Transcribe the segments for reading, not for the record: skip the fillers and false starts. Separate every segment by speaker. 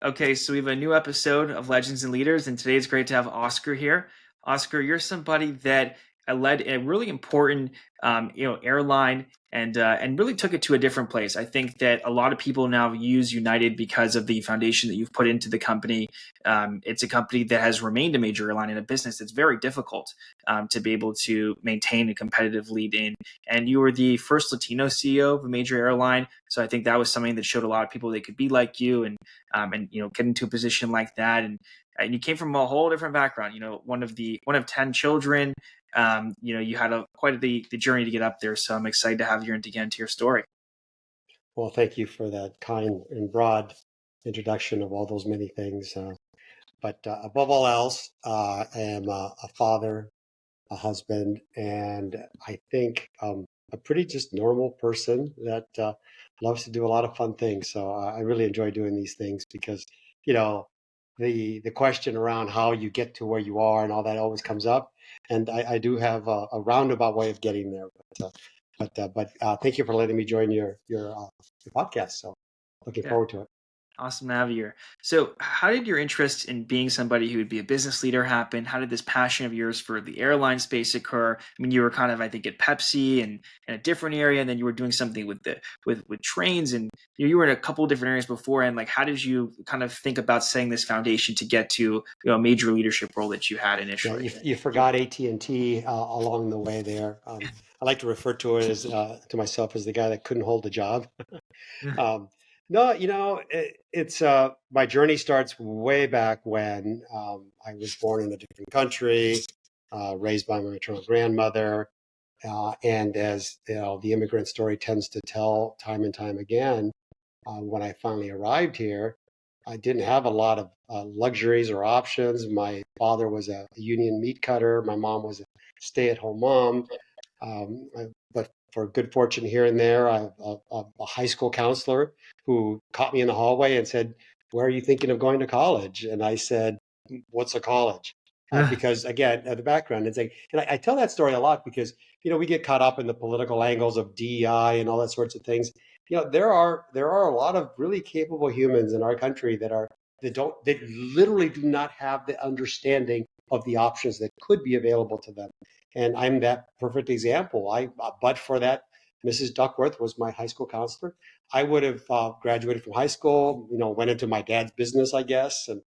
Speaker 1: Okay, so we have a new episode of Legends and Leaders, and today it's great to have Oscar here. Oscar, you're somebody that led a really important, airline and really took it to a different place. I think that a lot of people now use United because of the foundation that you've put into the company. It's a company that has remained a major airline in a business that's very difficult to be able to maintain a competitive lead in. And you were the first Latino CEO of a major airline, so I think that was something that showed a lot of people they could be like you and get into a position like that, and you came from a whole different background. One of 10 children. You had quite the journey to get up there. So I'm excited to have you and to get into your story.
Speaker 2: Well, thank you for that kind and broad introduction of all those many things. But above all else, I am a father, a husband, and I think a pretty just normal person that loves to do a lot of fun things. So I really enjoy doing these things because, you know, the question around how you get to where you are and all that always comes up, and I do have a roundabout way of getting there. But thank you for letting me join your podcast. So looking
Speaker 1: Yeah.
Speaker 2: forward to it.
Speaker 1: Awesome to have you here. So, how did your interest in being somebody who would be a business leader happen? How did this passion of yours for the airline space occur? I mean, you were kind of, I think, at Pepsi and in a different area, and then you were doing something with with trains, and you were in a couple of different areas before. And like, how did you kind of think about setting this foundation to get to a major leadership role that you had
Speaker 2: Yeah,
Speaker 1: initially?
Speaker 2: you forgot AT&T along the way there. I like to refer to it as to myself as the guy that couldn't hold a job. Um, no, it's my journey starts way back when I was born in a different country, raised by my maternal grandmother, and as you know, the immigrant story tends to tell time and time again, when I finally arrived here, I didn't have a lot of luxuries or options. My father was a union meat cutter. My mom was a stay-at-home mom. But for good fortune here and there, I have a high school counselor who caught me in the hallway and said, "Where are you thinking of going to college?" And I said, "What's a college?" Because again, the background, it's like, and I tell that story a lot because we get caught up in the political angles of DEI and all that sorts of things. There are a lot of really capable humans in our country that literally do not have the understanding of the options that could be available to them. And I'm that perfect example. But for that, Mrs. Duckworth was my high school counselor. I would have graduated from high school, went into my dad's business, I guess, and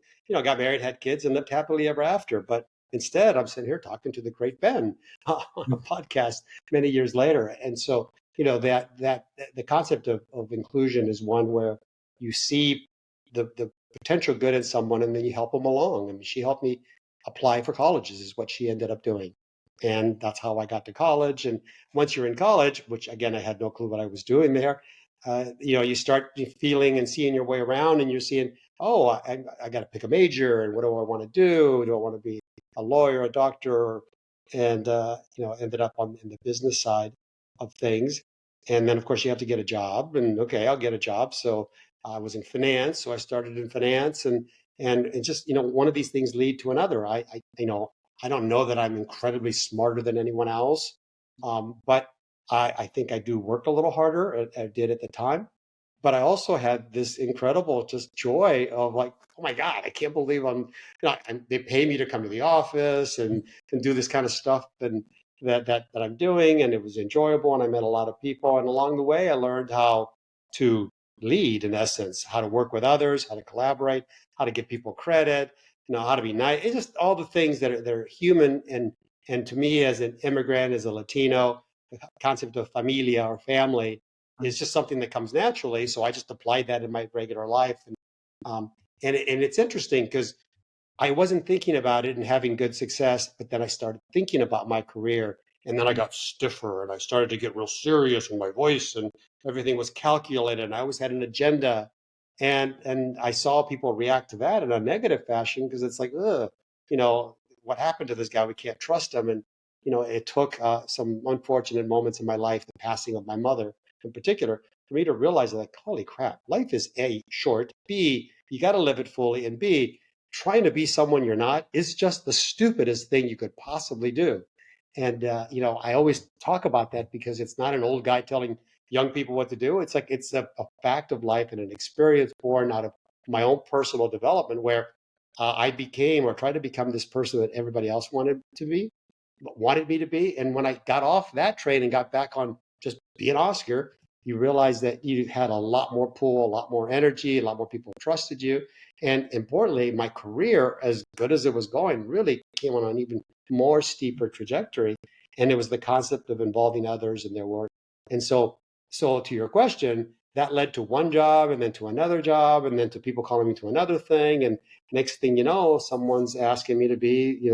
Speaker 2: got married, had kids, and lived happily ever after. But instead, I'm sitting here talking to the great Ben on a podcast many years later. And so, that the concept of inclusion is one where you see the potential good in someone and then you help them along. I mean, she helped me apply for colleges is what she ended up doing. And that's how I got to college. And once you're in college, which again, I had no clue what I was doing there, you start feeling and seeing your way around and you're seeing, oh, I got to pick a major and what do I want to do? Do I want to be a lawyer, a doctor? And, ended up in the business side of things. And then, of course, you have to get a job. And okay, I'll get a job. So I was in finance. So I started in finance and it just, one of these things lead to another. I don't know that I'm incredibly smarter than anyone else, but I think I do work a little harder. I did at the time, but I also had this incredible just joy of like, oh my God, I can't believe they pay me to come to the office and do this kind of stuff and that I'm doing, and it was enjoyable, and I met a lot of people, and along the way, I learned how to lead, in essence, how to work with others, how to collaborate, how to give people credit, how to be nice. It's just all the things that are human, and to me, as an immigrant, as a Latino, the concept of familia or family is just something that comes naturally. So I just applied that in my regular life, um, and it's interesting because I wasn't thinking about it and having good success, but then I started thinking about my career, and then I got stiffer, and I started to get real serious in my voice, and everything was calculated, and I always had an agenda, and I saw people react to that in a negative fashion because it's like, ugh, what happened to this guy? We can't trust him, and it took some unfortunate moments in my life, the passing of my mother in particular, for me to realize like, holy crap, life is A, short, B, you got to live it fully, and B, trying to be someone you're not is just the stupidest thing you could possibly do. And, I always talk about that because it's not an old guy telling young people what to do. It's like it's a fact of life and an experience born out of my own personal development where I became or tried to become this person that everybody else wanted me to be. And when I got off that train and got back on just being Oscar, you realize that you had a lot more pull, a lot more energy, a lot more people trusted you. And importantly, my career, as good as it was going, really came on an even more steeper trajectory. And it was the concept of involving others in their work. And so to your question, that led to one job and then to another job and then to people calling me to another thing. And next thing you know, someone's asking me to be,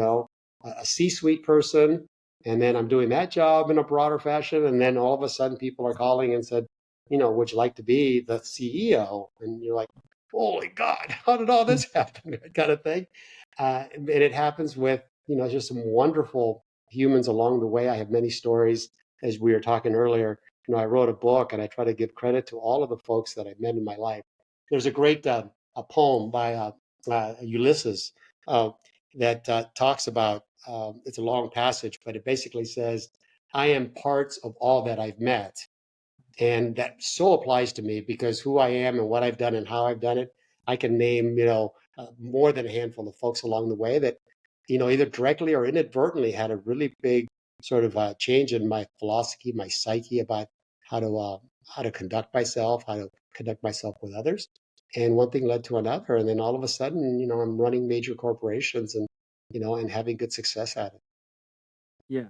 Speaker 2: a C-suite person. And then I'm doing that job in a broader fashion. And then all of a sudden people are calling and said, would you like to be the CEO? And you're like, holy God, how did all this happen? Kind of thing. And it happens with, just some wonderful humans along the way. I have many stories, as we were talking earlier. I wrote a book and I try to give credit to all of the folks that I've met in my life. There's a great a poem by Ulysses that talks about, it's a long passage, but it basically says, I am parts of all that I've met. And that so applies to me because who I am and what I've done and how I've done it, I can name, more than a handful of folks along the way that, either directly or inadvertently had a really big sort of change in my philosophy, my psyche about how to conduct myself, how to conduct myself with others. And one thing led to another. And then all of a sudden, I'm running major corporations and having good success at
Speaker 1: Yeah.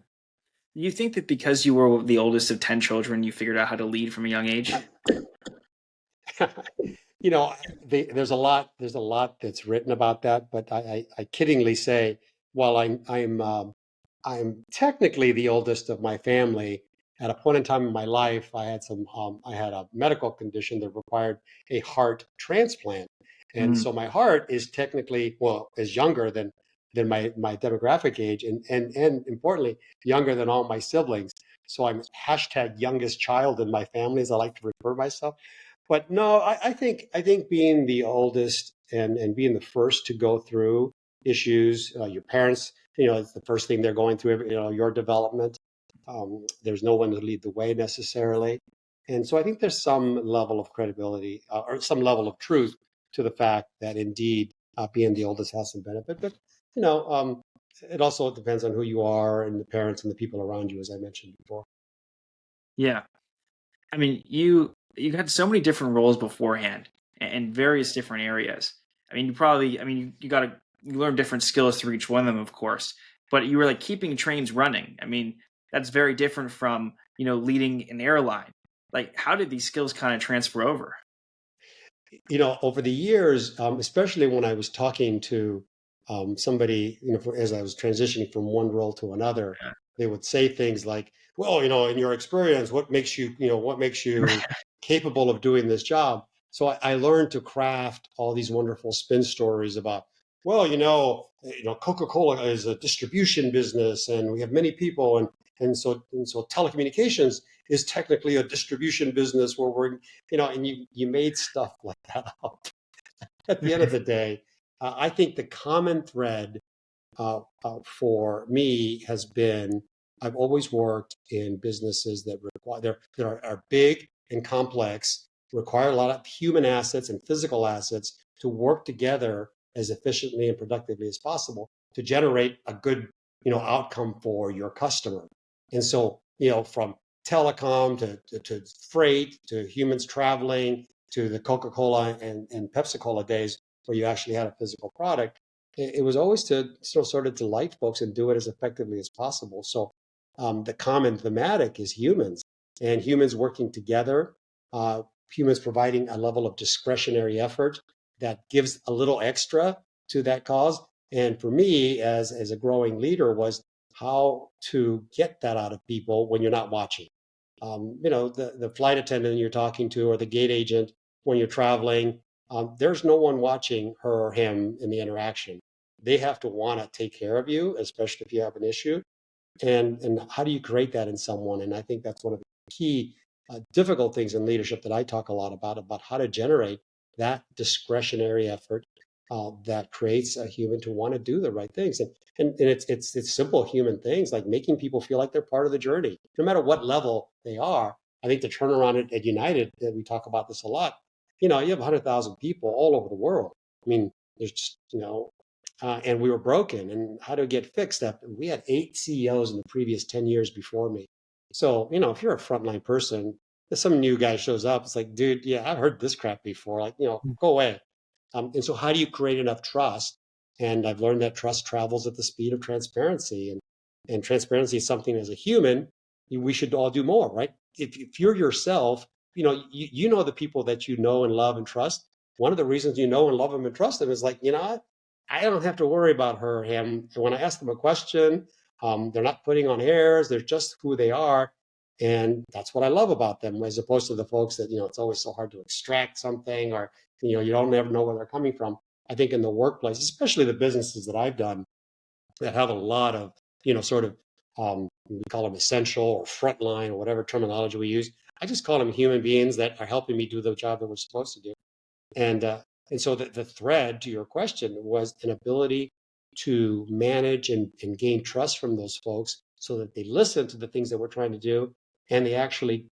Speaker 1: You think that because you were the oldest of 10 children, you figured out how to lead from a young age?
Speaker 2: it. There's a lot that's written about that, but I kiddingly say, while I'm technically the oldest of my family, at a point in time in my life, I had a medical condition that required a heart transplant, and
Speaker 1: Mm,
Speaker 2: so my heart is technically, well, is younger than my demographic age, and importantly, younger than all my siblings. So I'm hashtag youngest child in my family, as I like to refer myself. But no, I think being the oldest and being the first to go through issues, your parents, it's the first thing they're going through, your development. There's no one to lead the way necessarily. And so I think there's some level of credibility or some level of truth to the fact that indeed being the oldest has some benefit. But, you know, um, it also depends on who you are and the parents and the people around you, as I mentioned before.
Speaker 1: yeah. I mean, you had so many different roles beforehand and various different areas. I mean, you got to you learn different skills through each one of them, of course. But you were like keeping trains running. I mean, that's very different from leading an airline. Like, how did these skills kind of transfer over?
Speaker 2: Over the years, especially when I was talking to somebody, as I was transitioning from one role to another,
Speaker 1: Yeah.
Speaker 2: they would say things like, "Well, in your experience, what makes you capable of doing this job?" So I learned to craft all these wonderful spin stories about, well, Coca-Cola is a distribution business, and we have many people, and so telecommunications is technically a distribution business where and you made stuff like that up. At the end of the day, I think the common thread for me has been I've always worked in businesses that require are big and complex, require a lot of human assets and physical assets to work together as efficiently and productively as possible to generate a good outcome for your customer. And so from telecom to freight to humans traveling to the Coca-Cola and Pepsi-Cola days where you actually had a physical product, it was always to sort of delight folks and do it as effectively as possible. So the common thematic is humans and humans working together, humans providing a level of discretionary effort that gives a little extra to that cause. And for me, as a growing leader, was how to get that out of people when you're not watching. The flight attendant you're talking to or the gate agent when you're traveling, there's no one watching her or him in the interaction. They have to want to take care of you, especially if you have an issue. And how do you create that in someone? And I think that's one of the key difficult things in leadership that I talk a lot about how to generate that discretionary effort that creates a human to want to do the right things. And it's simple human things like making people feel like they're part of the journey, no matter what level they are. I think the turnaround at United, that we talk about this a lot, you have 100,000 people all over the world. I mean, there's just, and we were broken. And how to get fixed? After we had 8 CEOs in the previous 10 years before me. So, if you're a frontline person, if some new guy shows up, it's like, dude, yeah, I've heard this crap before. Like, go away. And so, how do you create enough trust? And I've learned that trust travels at the speed of transparency. And transparency is something as a human, we should all do more, right? If you're yourself, you know the people that you know and love and trust. One of the reasons you know and love them and trust them is like, I don't have to worry about her or him. And when I ask them a question, they're not putting on airs. They're just who they are. And that's what I love about them, as opposed to the folks that, it's always so hard to extract something, or, you don't ever know where they're coming from. I think in the workplace, especially the businesses that I've done that have a lot of, sort of, we call them essential or frontline or whatever terminology we use. I just call them human beings that are helping me do the job that we're supposed to do. And so the thread to your question was an ability to manage and gain trust from those folks so that they listen to the things that we're trying to do, and they actually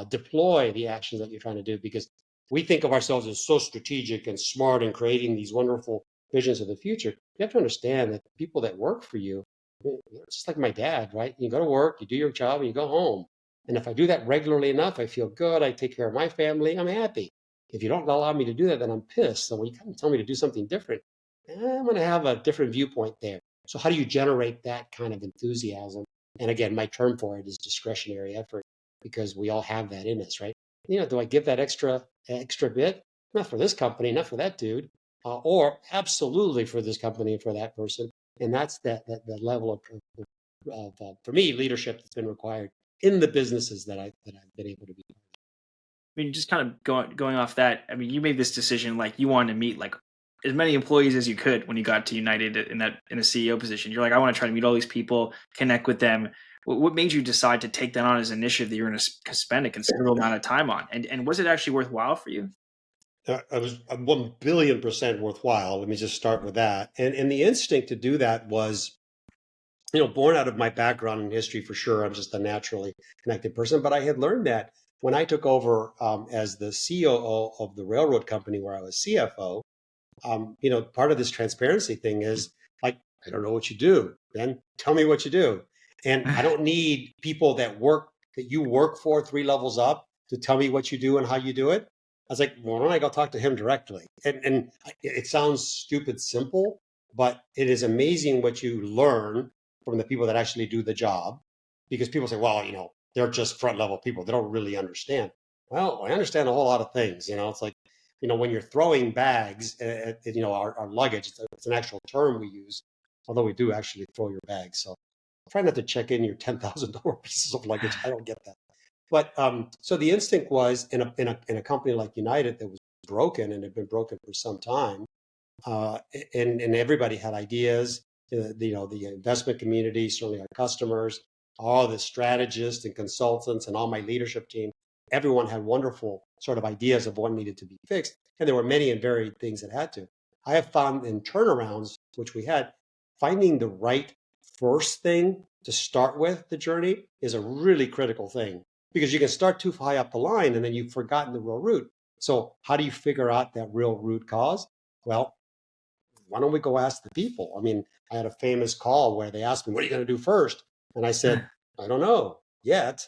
Speaker 2: deploy the actions that you're trying to do, because we think of ourselves as so strategic and smart and creating these wonderful visions of the future. You have to understand that the people that work for you, it's just like my dad, right? You go to work, you do your job, and you go home. And if I do that regularly enough, I feel good. I take care of my family. I'm happy. If you don't allow me to do that, then I'm pissed. So when you come and tell me to do something different, I'm going to have a different viewpoint there. So how do you generate that kind of enthusiasm? And again, my term for it is discretionary effort, because we all have that in us, right? Do I give that extra bit? Not for this company, not for that dude, or absolutely for this company and for that person. And that's that level of for me, leadership that's been required in the businesses that I've been able to be.
Speaker 1: I mean, just kind of going off that. I mean, you made this decision like you wanted to meet like as many employees as you could when you got to United in a CEO position. You're like, I want to try to meet all these people, connect with them. What made you decide to take that on as an initiative that you're going to spend a considerable amount of time on? And was it actually worthwhile for you?
Speaker 2: It was 1 billion% worthwhile. Let me just start with that. And the instinct to do that was, born out of my background in history for sure. I'm just a naturally connected person, but I had learned that when I took over as the COO of the railroad company where I was CFO. Part of this transparency thing is like, I don't know what you do, then tell me what you do. And I don't need people that you work for 3 levels up to tell me what you do and how you do it. I was like, well, why don't I go talk to him directly? And it sounds stupid simple, but it is amazing what you learn from the people that actually do the job. Because people say, well, they're just front level people. They don't really understand. Well, I understand a whole lot of things. It's like, when you're throwing bags, our luggage, it's an actual term we use, although we do actually throw your bags. So try not to check in your $10,000 pieces of luggage. I don't get that. But so the instinct was in a company like United that was broken and had been broken for some time, and everybody had ideas. The investment community, certainly our customers, all the strategists and consultants, and all my leadership team. Everyone had wonderful sort of ideas of what needed to be fixed, and there were many and varied things that had to. I have found in turnarounds, which we had, finding the right first thing to start with the journey is a really critical thing, because you can start too high up the line and then you've forgotten the real root. So how do you figure out that real root cause? Well, why don't we go ask the people? I mean, I had a famous call where they asked me, what are you going to do first? And I said, I don't know yet,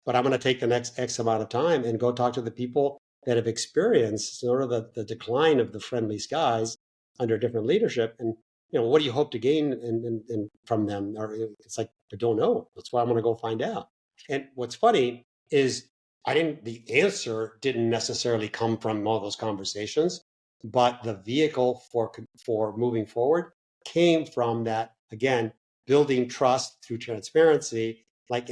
Speaker 2: but I'm going to take the next X amount of time and go talk to the people that have experienced sort of the decline of the friendly skies under different leadership. And, what do you hope to gain from them? Or it's like, I don't know. That's why I'm going to go find out. And what's funny is the answer didn't necessarily come from all those conversations, but the vehicle for moving forward came from that, again, building trust through transparency. Like,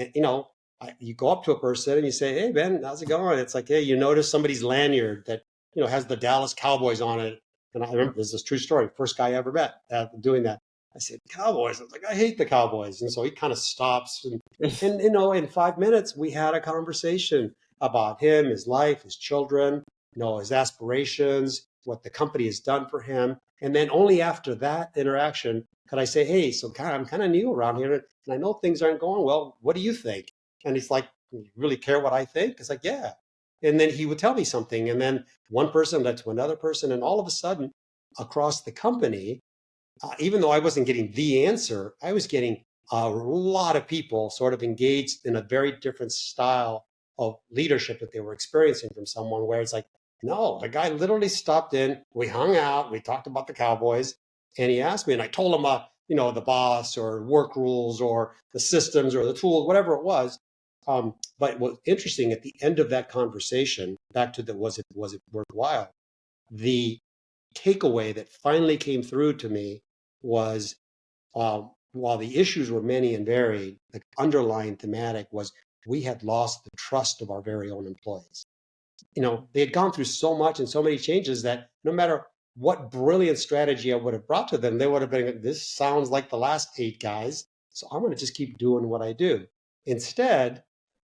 Speaker 2: you go up to a person and you say, hey, Ben, how's it going? It's like, hey, you notice somebody's lanyard that, has the Dallas Cowboys on it. And I remember this is a true story. First guy I ever met doing that. I said, Cowboys. I was like, I hate the Cowboys. And so he kind of stops. And in 5 minutes, we had a conversation about him, his life, his children, his aspirations, what the company has done for him. And then only after that interaction could I say, hey, so I'm kind of new around here, and I know things aren't going well. What do you think? And he's like, you really care what I think? It's like, yeah. And then he would tell me something. And then one person led to another person. And all of a sudden, across the company, even though I wasn't getting the answer, I was getting a lot of people sort of engaged in a very different style of leadership that they were experiencing from someone where it's like, no, the guy literally stopped in, we hung out, we talked about the Cowboys, and he asked me, and I told him, the boss or work rules or the systems or the tools, whatever it was. But what's interesting at the end of that conversation, back to the was it worthwhile? The takeaway that finally came through to me was while the issues were many and varied, the underlying thematic was we had lost the trust of our very own employees. They had gone through so much and so many changes that no matter what brilliant strategy I would have brought to them, they would have been, this sounds like the last 8 guys. So I'm going to just keep doing what I do. Instead,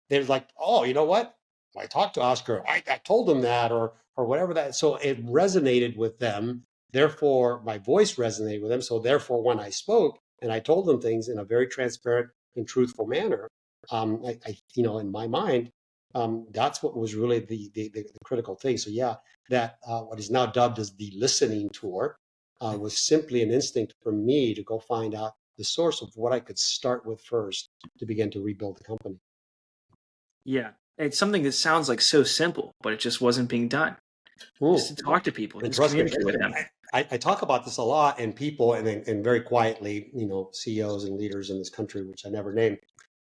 Speaker 2: they're like, oh, you know what? I talked to Oscar. I told him that or whatever that. So it resonated with them. Therefore, my voice resonated with them. So therefore, when I spoke and I told them things in a very transparent and truthful manner, in my mind, that's what was really the critical thing. So yeah, that what is now dubbed as the listening tour was simply an instinct for me to go find out the source of what I could start with first to begin to rebuild the company.
Speaker 1: Yeah. It's something that sounds like so simple, but it just wasn't being done. Just to talk to people,
Speaker 2: And
Speaker 1: just
Speaker 2: trust me,
Speaker 1: communicate with them.
Speaker 2: I talk about this a lot, and people, and very quietly, CEOs and leaders in this country, which I never name,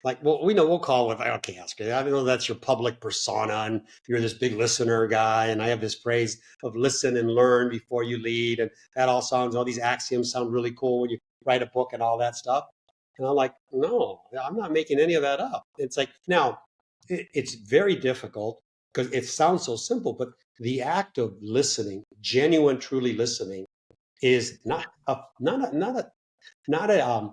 Speaker 2: like, well, we'll call it, okay, Oscar, I know that's your public persona, and you're this big listener guy, and I have this phrase of listen and learn before you lead, and that all these axioms sound really cool when you write a book and all that stuff. And I'm like, no, I'm not making any of that up. It's like, now, it's very difficult because it sounds so simple, but the act of listening, genuine, truly listening, is not a not a not a not a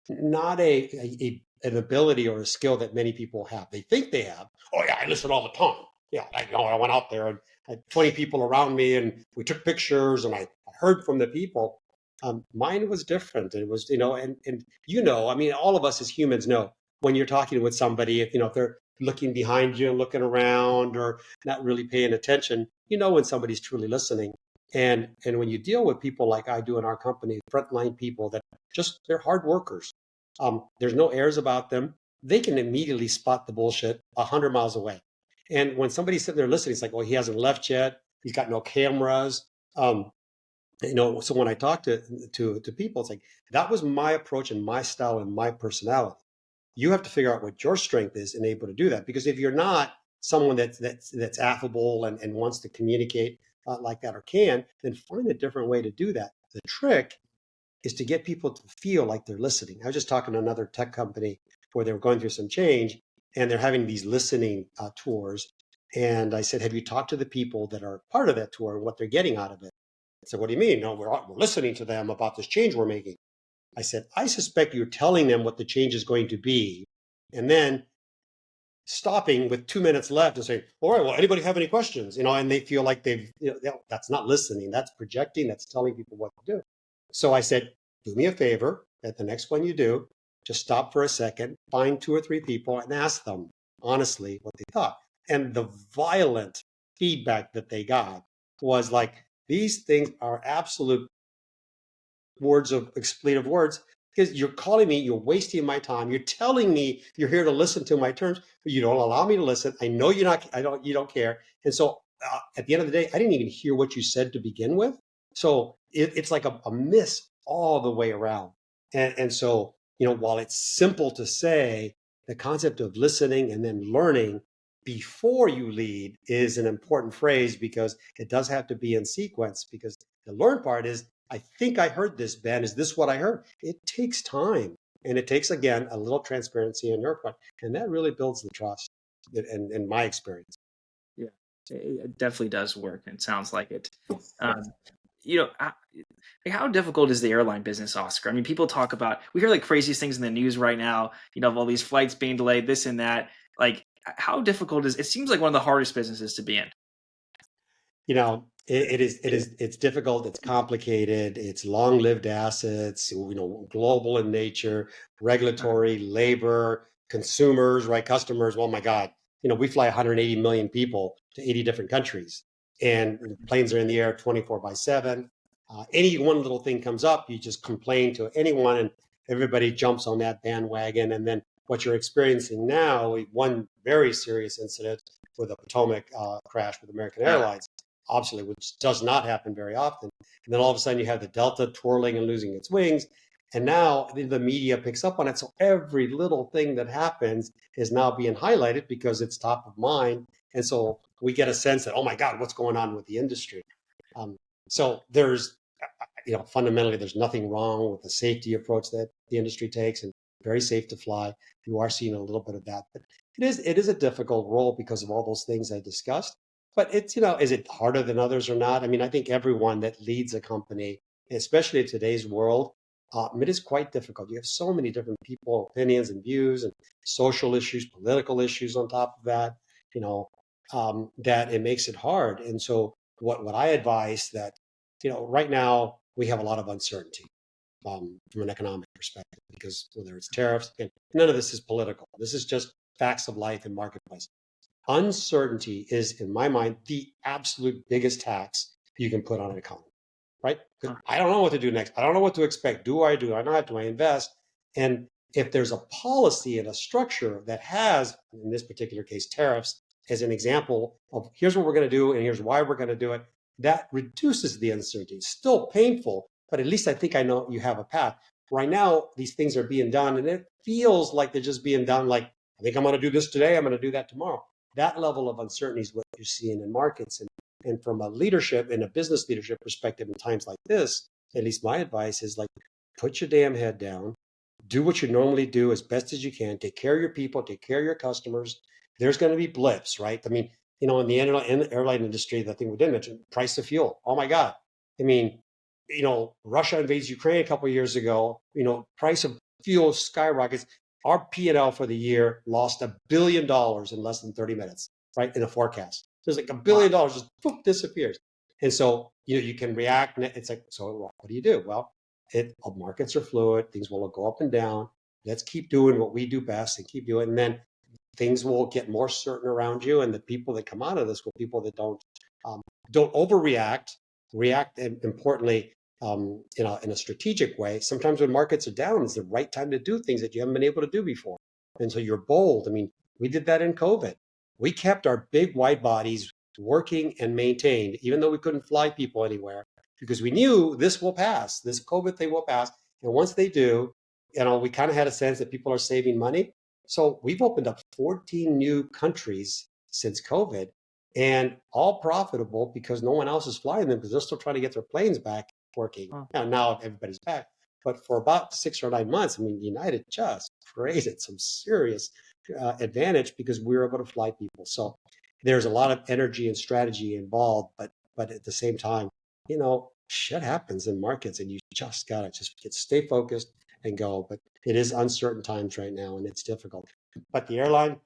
Speaker 2: not an ability or a skill that many people have. They think they have. Oh yeah, I listen all the time. Yeah, I went out there and I had 20 people around me, and we took pictures, and I heard from the people. Mine was different. It was, I mean, all of us as humans know when you're talking with somebody, if they're looking behind you and looking around or not really paying attention, when somebody's truly listening. And when you deal with people like I do in our company, frontline people that they're hard workers. There's no airs about them. They can immediately spot the bullshit 100 miles away. And when somebody's sitting there listening, it's like, well, he hasn't left yet. He's got no cameras. So when I talk to people, it's like that was my approach and my style and my personality. You have to figure out what your strength is and able to do that. Because if you're not someone that's affable and wants to communicate like that or can, then find a different way to do that. The trick is to get people to feel like they're listening. I was just talking to another tech company where they were going through some change, and they're having these listening tours. And I said, have you talked to the people that are part of that tour and what they're getting out of it? I said, what do you mean? No, we're listening to them about this change we're making. I said, I suspect you're telling them what the change is going to be, and then stopping with 2 minutes left and saying, all right, well, anybody have any questions? And they feel like that's not listening. That's projecting. That's telling people what to do. So I said, do me a favor. At the next one you do, just stop for a second, find 2 or 3 people and ask them honestly what they thought. And the violent feedback that they got was like, these things are absolute expletive words, because you're calling me, you're wasting my time. You're telling me you're here to listen to my terms, but you don't allow me to listen. I know you don't care. And so at the end of the day, I didn't even hear what you said to begin with. So it's like a miss all the way around. And so, while it's simple to say, the concept of listening and then learning before you lead is an important phrase, because it does have to be in sequence. Because the learn part is, I think I heard this, Ben. Is this what I heard? It takes time. And it takes, again, a little transparency on your part. And that really builds the trust in my experience.
Speaker 1: Yeah, it definitely does work, and it sounds like it. Um, you know, how, how difficult is the airline business, Oscar? I mean, people talk about, we hear like craziest things in the news right now, of all these flights being delayed, this and that. Like, how difficult is it? Seems like one of the hardest businesses to be in.
Speaker 2: It's difficult, it's complicated, it's long-lived assets, global in nature, regulatory, labor, consumers, right? Customers. Oh my God. We fly 180 million people. to 80 different countries, and planes are in the air 24/7. Any one little thing comes up, you just complain to anyone, and everybody jumps on that bandwagon. And then what you're experiencing now, one very serious incident with a Potomac crash with American
Speaker 1: Yeah.
Speaker 2: Airlines, obviously, which does not happen very often. And then all of a sudden you have the Delta twirling and losing its wings. And now the media picks up on it. So every little thing that happens is now being highlighted because it's top of mind. And so we get a sense that, oh my God, what's going on with the industry? So there's, fundamentally, there's nothing wrong with the safety approach that the industry takes, and very safe to fly. You are seeing a little bit of that, but it is a difficult role because of all those things I discussed. But it's, is it harder than others or not? I mean, I think everyone that leads a company, especially in today's world, it is quite difficult. You have so many different people, opinions and views, and social issues, political issues on top of that, that it makes it hard. And so what I advise that, right now we have a lot of uncertainty from an economic perspective, because whether it's tariffs, and none of this is political. This is just facts of life and marketplace. Uncertainty is, in my mind, the absolute biggest tax you can put on an economy, right? Because I don't know what to do next. I don't know what to expect. Do I not? Do I invest? And if there's a policy and a structure that has, in this particular case, tariffs as an example of here's what we're going to do and here's why we're going to do it, that reduces the uncertainty. It's still painful, but at least I think I know you have a path. Right now, these things are being done, and it feels like they're just being done like, I think I'm going to do this today, I'm going to do that tomorrow. That level of uncertainty is what you're seeing in markets. And from a leadership and a business leadership perspective in times like this, at least my advice is like, put your damn head down, do what you normally do as best as you can, take care of your people, take care of your customers. There's going to be blips, right? I mean, in the airline industry, the thing we didn't mention, price of fuel. Oh my God. I mean, Russia invades Ukraine a couple of years ago, price of fuel skyrockets. Our P&L for the year lost $1 billion in less than 30 minutes, right? In a forecast. So it's like $1 billion just poof, disappears. And so, you can react. And it's like, so what do you do? Well, markets are fluid. Things will go up and down. Let's keep doing what we do best and keep doing it. And then things will get more certain around you. And the people that come out of this will be people that don't overreact, react, and importantly, in a strategic way. Sometimes when markets are down, it's the right time to do things that you haven't been able to do before. And so you're bold. I mean, we did that in COVID. We kept our big wide bodies working and maintained, even though we couldn't fly people anywhere, because we knew this will pass. This COVID thing will pass. And once they do, we kind of had a sense that people are saving money. So we've opened up 14 new countries since COVID, and all profitable because no one else is flying them because they're still trying to get their planes back working. Now everybody's back. But for about 6 or 9 months, I mean, United just created some serious advantage because we were able to fly people. So there's a lot of energy and strategy involved, but at the same time, shit happens in markets, and you just gotta stay focused and go. But it is uncertain times right now, and it's difficult. But the airline,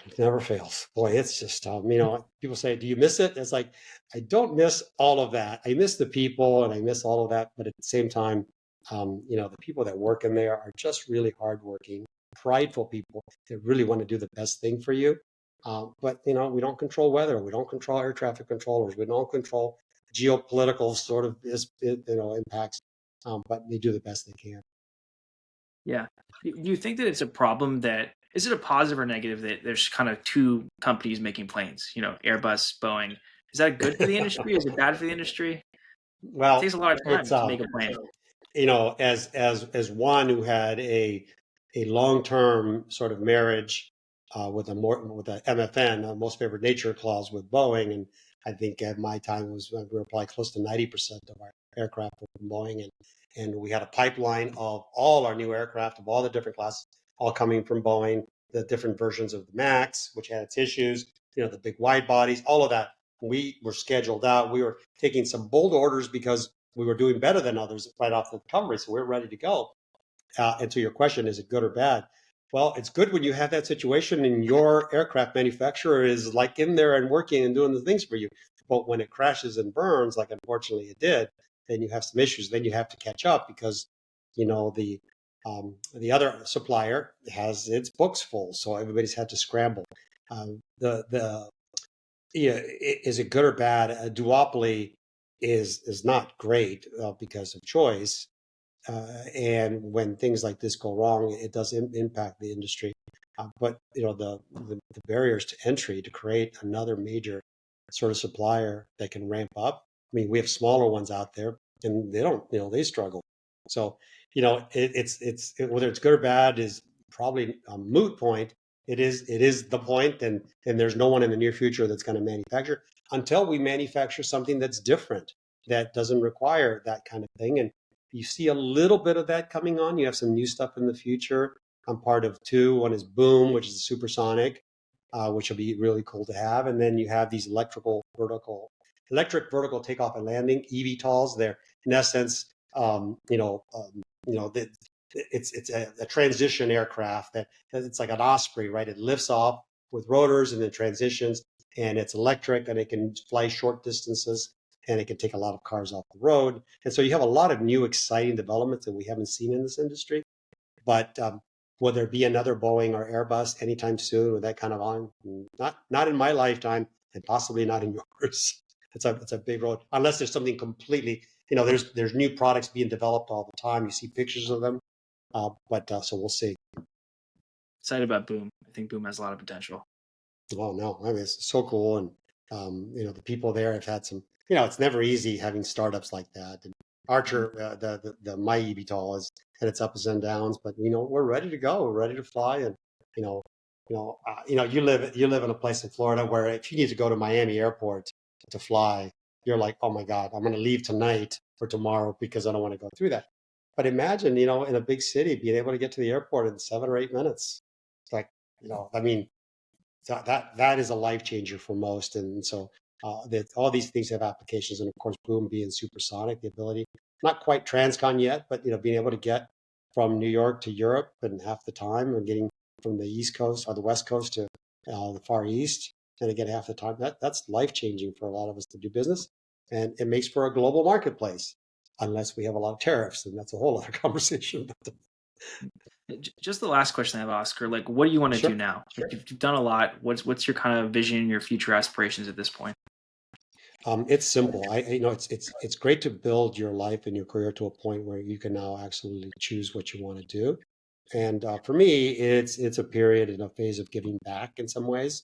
Speaker 2: it never fails. Boy, it's just, people say, do you miss it? It's like, I don't miss all of that. I miss the people and I miss all of that. But at the same time, the people that work in there are just really hardworking, prideful people that really want to do the best thing for you. But, we don't control weather. We don't control air traffic controllers. We don't control geopolitical sort of, impacts. But they do the best they can.
Speaker 1: Yeah. Do you think that it's a problem that is it a positive or negative that there's kind of two companies making planes, Airbus, Boeing? Is that good for the industry? Is it bad for the industry? It
Speaker 2: Well,
Speaker 1: takes a lot of time
Speaker 2: it's
Speaker 1: to make a plane.
Speaker 2: as one who had a long-term sort of marriage with a MFN, a most favored nation clause with Boeing, and I think at my time we were probably close to 90% of our aircraft were from Boeing, and we had a pipeline of all our new aircraft of all the different classes, all coming from Boeing, the different versions of the MAX, which had its issues, the big wide bodies, all of that. We were scheduled out. We were taking some bold orders because we were doing better than others right off the recovery, so we're ready to go. And to your question, is it good or bad? Well, it's good when you have that situation and your aircraft manufacturer is like in there and working and doing the things for you. But when it crashes and burns, like unfortunately it did, then you have some issues. Then you have to catch up because, the other supplier has its books full, so everybody's had to scramble. The Yeah, is it good or bad? A duopoly is not great because of choice. And when things like this go wrong, it does impact the industry. But the barriers to entry to create another major sort of supplier that can ramp up. I mean, we have smaller ones out there, and they don't, they struggle. So whether it's good or bad is probably a moot point. It is the point, and there's no one in the near future that's going to manufacture until we manufacture something that's different that doesn't require that kind of thing. And you see a little bit of that coming on. You have some new stuff in the future. I'm part of two. One is Boom, which is a supersonic, which will be really cool to have. And then you have these electric vertical takeoff and landing (eVTOLs). They're in essence, it's a transition aircraft that it's like an Osprey, right? It lifts off with rotors and then transitions, and it's electric and it can fly short distances and it can take a lot of cars off the road. And so you have a lot of new exciting developments that we haven't seen in this industry. But will there be another Boeing or Airbus anytime soon with that kind of volume? Not in my lifetime, and possibly not in yours. It's a big road, unless there's something completely. There's new products being developed all the time. You see pictures of them, but so we'll see.
Speaker 1: Excited about Boom. I think Boom has a lot of potential.
Speaker 2: Oh no, I mean it's so cool, and the people there have had some. It's never easy having startups like that. And Archer, the my eVTOL is had its ups and downs, but we're ready to go. We're ready to fly, and you know, you live in a place in Florida where if you need to go to Miami Airport to fly, you're like, oh my God, I'm going to leave tonight or tomorrow because I don't want to go through that. But imagine, in a big city, being able to get to the airport in 7 or 8 minutes. It's like, I mean, that is a life changer for most. And so that all these things have applications, and of course, Boom being supersonic, the ability, not quite transcon yet, but being able to get from New York to Europe in half the time, and getting from the East Coast or the West Coast to the Far East, and again half the time. That's life changing for a lot of us to do business, and it makes for a global marketplace, unless we have a lot of tariffs, and that's a whole other conversation.
Speaker 1: Just the last question I have, Oscar. Like, what do you want to do
Speaker 2: Sure.
Speaker 1: now? You've done a lot. What's your kind of vision, your future aspirations at this point?
Speaker 2: It's simple. It's great to build your life and your career to a point where you can now absolutely choose what you want to do. And for me, it's a period and a phase of giving back in some ways.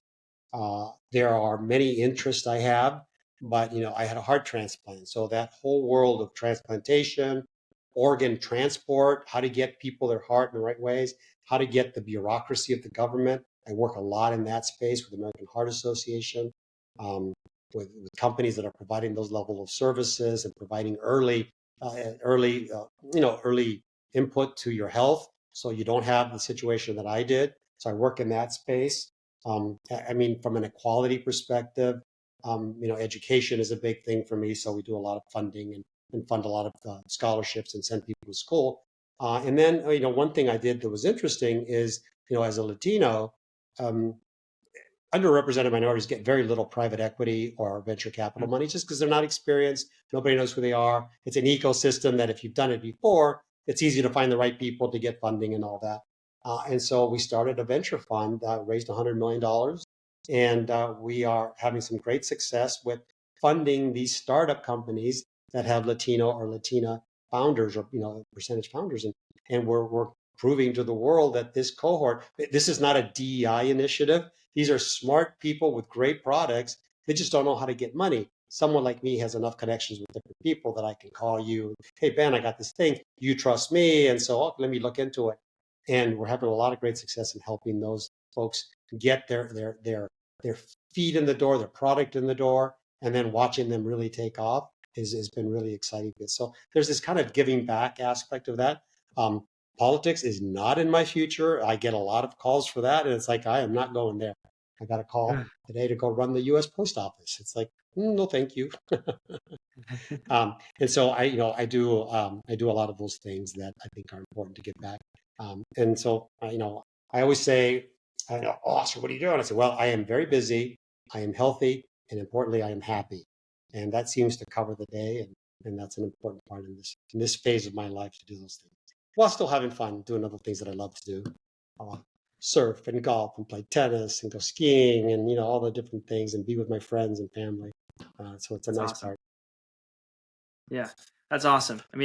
Speaker 2: There are many interests I have, but I had a heart transplant, so that whole world of transplantation, organ transport, how to get people their heart in the right ways, how to get the bureaucracy of the government. I work a lot in that space with the American Heart Association. Um, with companies that are providing those level of services and providing early input to your health, so you don't have the situation that I did. So I work in that space. I mean, from an equality perspective, education is a big thing for me. So we do a lot of funding and fund a lot of scholarships and send people to school. And then, one thing I did that was interesting is, as a Latino, um, underrepresented minorities get very little private equity or venture capital money just because they're not experienced. Nobody knows who they are. It's an ecosystem that if you've done it before, it's easy to find the right people to get funding and all that. And so we started a venture fund that raised $100 million. And we are having some great success with funding these startup companies that have Latino or Latina founders, or percentage founders. And we're proving to the world that this cohort, this is not a DEI initiative. These are smart people with great products. They just don't know how to get money. Someone like me has enough connections with different people that I can call you. Hey, Ben, I got this thing. You trust me. And so let me look into it. And we're having a lot of great success in helping those folks get their feet in the door, their product in the door, and then watching them really take off has been really exciting. So there's this kind of giving back aspect of that. Politics is not in my future. I get a lot of calls for that, and it's like, I am not going there. I got a call today to go run the U.S. Post Office. It's like, no, thank you. And so I do a lot of those things that I think are important to give back. And so I always say, Oscar, what are you doing? I say, well, I am very busy, I am healthy, and importantly, I am happy. And that seems to cover the day, and that's an important part in this phase of my life, to do those things while still having fun doing other things that I love to do. surf and golf and play tennis and go skiing and, all the different things and be with my friends and family. So it's a
Speaker 1: That's
Speaker 2: nice
Speaker 1: awesome.
Speaker 2: part.
Speaker 1: Yeah, that's awesome. I mean,